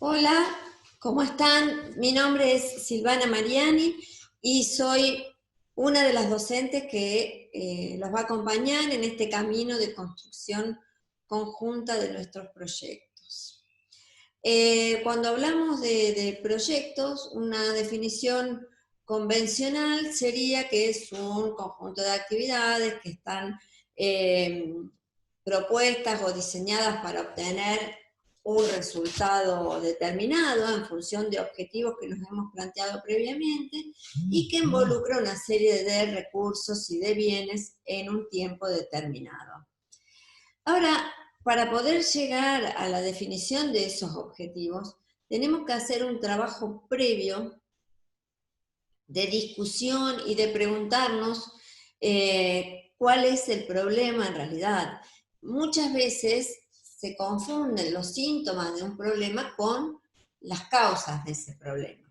Hola, ¿cómo están? Mi nombre es Silvana Mariani y soy una de las docentes que los va a acompañar en este camino de construcción conjunta de nuestros proyectos. Cuando hablamos de proyectos, una definición convencional sería que es un conjunto de actividades que están propuestas o diseñadas para obtener un resultado determinado en función de objetivos que nos hemos planteado previamente y que involucra una serie de recursos y de bienes en un tiempo determinado. Ahora, para poder llegar a la definición de esos objetivos, tenemos que hacer un trabajo previo de discusión y de preguntarnos cuál es el problema en realidad. Muchas veces se confunden los síntomas de un problema con las causas de ese problema.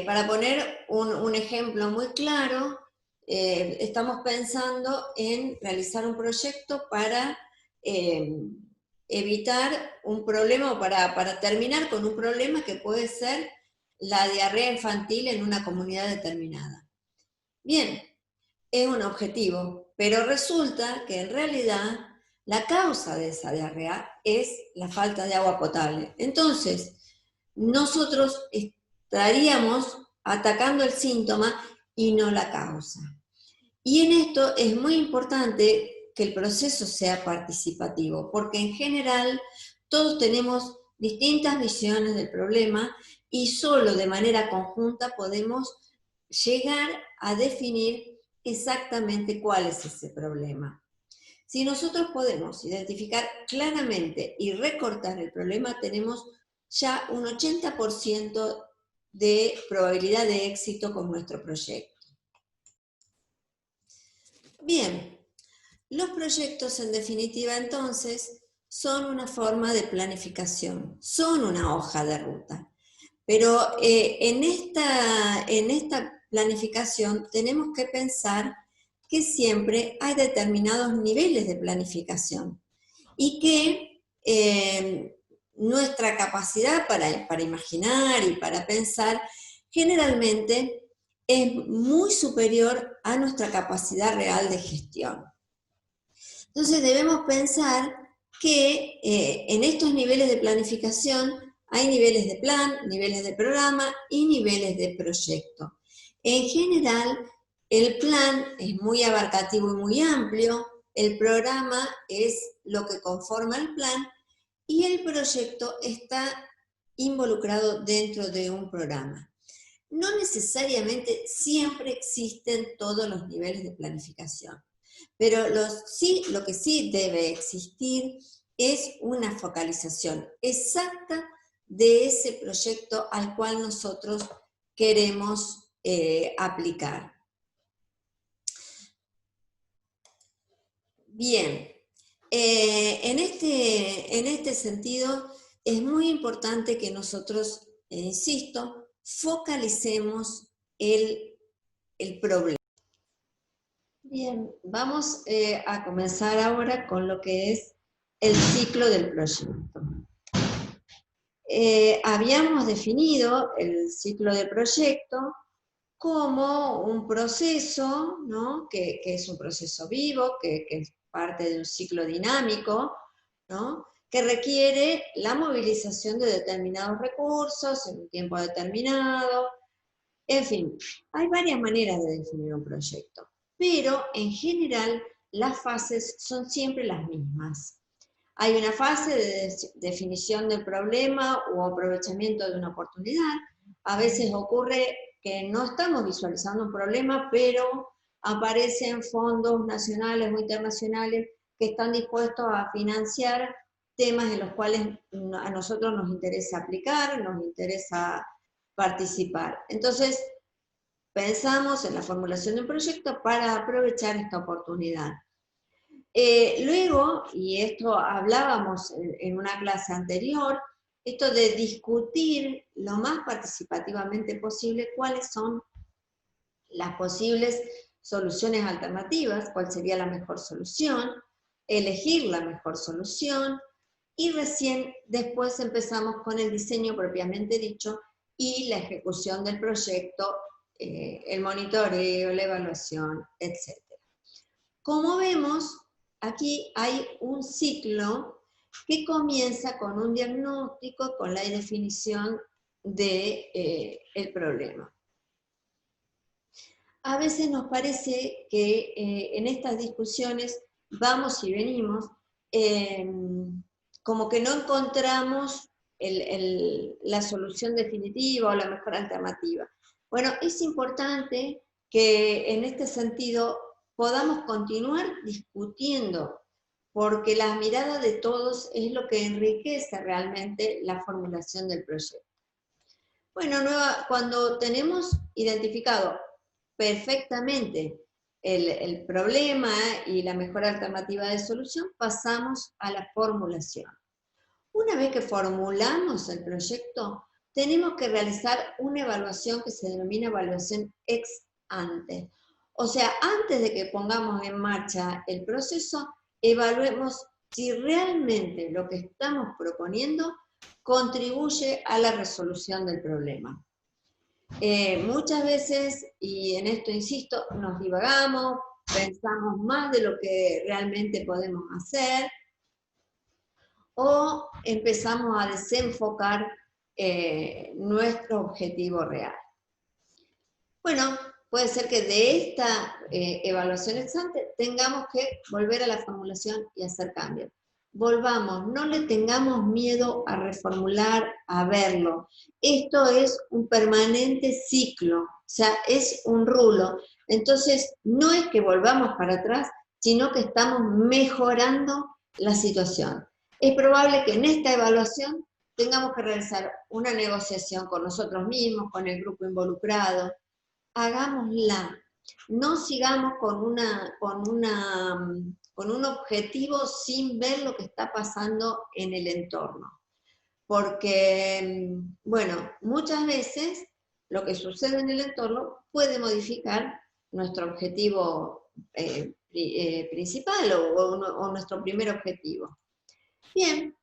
Para poner un ejemplo muy claro, estamos pensando en realizar un proyecto para evitar un problema o para terminar con un problema que puede ser la diarrea infantil en una comunidad determinada. Bien, es un objetivo, pero resulta que en realidad la causa de esa diarrea es la falta de agua potable. Entonces, nosotros estaríamos atacando el síntoma y no la causa. Y en esto es muy importante que el proceso sea participativo, porque en general todos tenemos distintas visiones del problema y solo de manera conjunta podemos llegar a definir exactamente cuál es ese problema. Si nosotros podemos identificar claramente y recortar el problema, tenemos ya un 80% de probabilidad de éxito con nuestro proyecto. Bien, los proyectos en definitiva entonces son una forma de planificación, son una hoja de ruta. Pero en esta planificación tenemos que pensar que siempre hay determinados niveles de planificación y que nuestra capacidad para imaginar y para pensar generalmente es muy superior a nuestra capacidad real de gestión. Entonces debemos pensar que en estos niveles de planificación hay niveles de plan, niveles de programa y niveles de proyecto. En general, el plan es muy abarcativo y muy amplio, el programa es lo que conforma el plan y el proyecto está involucrado dentro de un programa. No necesariamente siempre existen todos los niveles de planificación, pero lo que sí debe existir es una focalización exacta de ese proyecto al cual nosotros queremos aplicar. Bien, en este sentido es muy importante que nosotros, insisto, focalicemos el problema. Bien, vamos a comenzar ahora con lo que es el ciclo del proyecto. Habíamos definido el ciclo de proyecto como un proceso, ¿no? que es un proceso vivo, que es parte de un ciclo dinámico, ¿no? Que requiere la movilización de determinados recursos en un tiempo determinado. En fin, hay varias maneras de definir un proyecto, pero en general las fases son siempre las mismas. Hay una fase de definición del problema o aprovechamiento de una oportunidad. A veces ocurre que no estamos visualizando un problema, pero aparecen fondos nacionales o internacionales que están dispuestos a financiar temas en los cuales a nosotros nos interesa aplicar, nos interesa participar. Entonces, pensamos en la formulación de un proyecto para aprovechar esta oportunidad. Luego, y esto hablábamos en una clase anterior, esto de discutir lo más participativamente posible cuáles son las posibles soluciones alternativas, cuál sería la mejor solución, elegir la mejor solución, y recién después empezamos con el diseño propiamente dicho y la ejecución del proyecto, el monitoreo, la evaluación, etc. Como vemos, aquí hay un ciclo que comienza con un diagnóstico, con la definición del problema. A veces nos parece que en estas discusiones vamos y venimos, como que no encontramos la solución definitiva o la mejor alternativa. Bueno, es importante que en este sentido podamos continuar discutiendo, porque la mirada de todos es lo que enriquece realmente la formulación del proyecto. Bueno, cuando tenemos identificado perfectamente el problema y la mejor alternativa de solución, pasamos a la formulación. Una vez que formulamos el proyecto, tenemos que realizar una evaluación que se denomina evaluación ex ante. O sea, antes de que pongamos en marcha el proceso, evaluemos si realmente lo que estamos proponiendo contribuye a la resolución del problema. Muchas veces, y en esto insisto, nos divagamos, pensamos más de lo que realmente podemos hacer, o empezamos a desenfocar nuestro objetivo real. Bueno, puede ser que de esta evaluación ex ante tengamos que volver a la formulación y hacer cambios. Volvamos, no le tengamos miedo a reformular, a verlo. Esto es un permanente ciclo, o sea, es un rulo. Entonces, no es que volvamos para atrás, sino que estamos mejorando la situación. Es probable que en esta evaluación tengamos que realizar una negociación con nosotros mismos, con el grupo involucrado. Hagámosla. No sigamos con un objetivo sin ver lo que está pasando en el entorno. Porque, bueno, muchas veces lo que sucede en el entorno puede modificar nuestro objetivo principal o nuestro primer objetivo. Bien,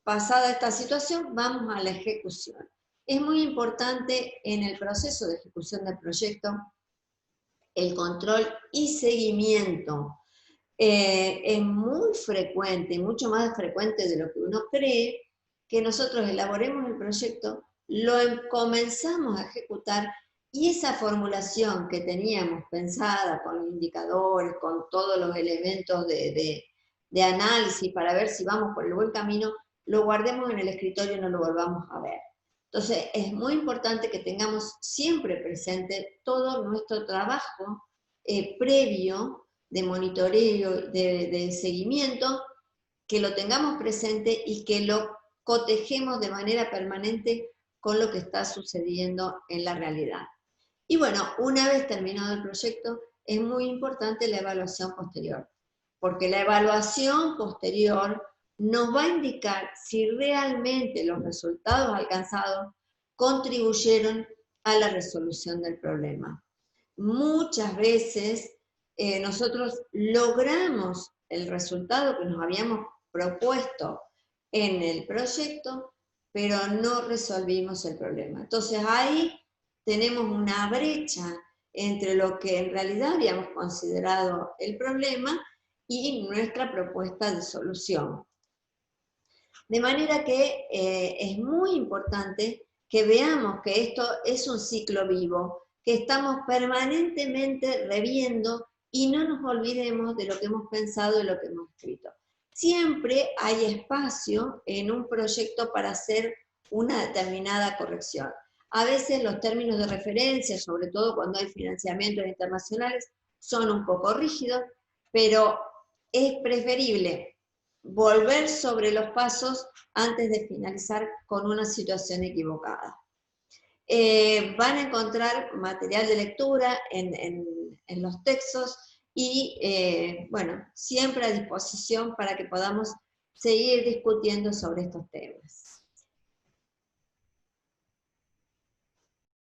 pasada esta situación, vamos a la ejecución. Es muy importante en el proceso de ejecución del proyecto el control y seguimiento. Es muy frecuente, mucho más frecuente de lo que uno cree, que nosotros elaboremos el proyecto, lo comenzamos a ejecutar y esa formulación que teníamos pensada con los indicadores, con todos los elementos de análisis para ver si vamos por el buen camino, lo guardemos en el escritorio y no lo volvamos a ver. Entonces, es muy importante que tengamos siempre presente todo nuestro trabajo previo de monitoreo, de seguimiento, que lo tengamos presente y que lo cotejemos de manera permanente con lo que está sucediendo en la realidad. Y bueno, una vez terminado el proyecto, es muy importante la evaluación posterior, porque la evaluación posterior nos va a indicar si realmente los resultados alcanzados contribuyeron a la resolución del problema. Muchas veces nosotros logramos el resultado que nos habíamos propuesto en el proyecto, pero no resolvimos el problema. Entonces ahí tenemos una brecha entre lo que en realidad habíamos considerado el problema y nuestra propuesta de solución. De manera que es muy importante que veamos que esto es un ciclo vivo, que estamos permanentemente reviendo y no nos olvidemos de lo que hemos pensado y lo que hemos escrito. Siempre hay espacio en un proyecto para hacer una determinada corrección. A veces los términos de referencia, sobre todo cuando hay financiamientos internacionales, son un poco rígidos, pero es preferible volver sobre los pasos antes de finalizar con una situación equivocada. Van a encontrar material de lectura en los textos y, bueno, siempre a disposición para que podamos seguir discutiendo sobre estos temas.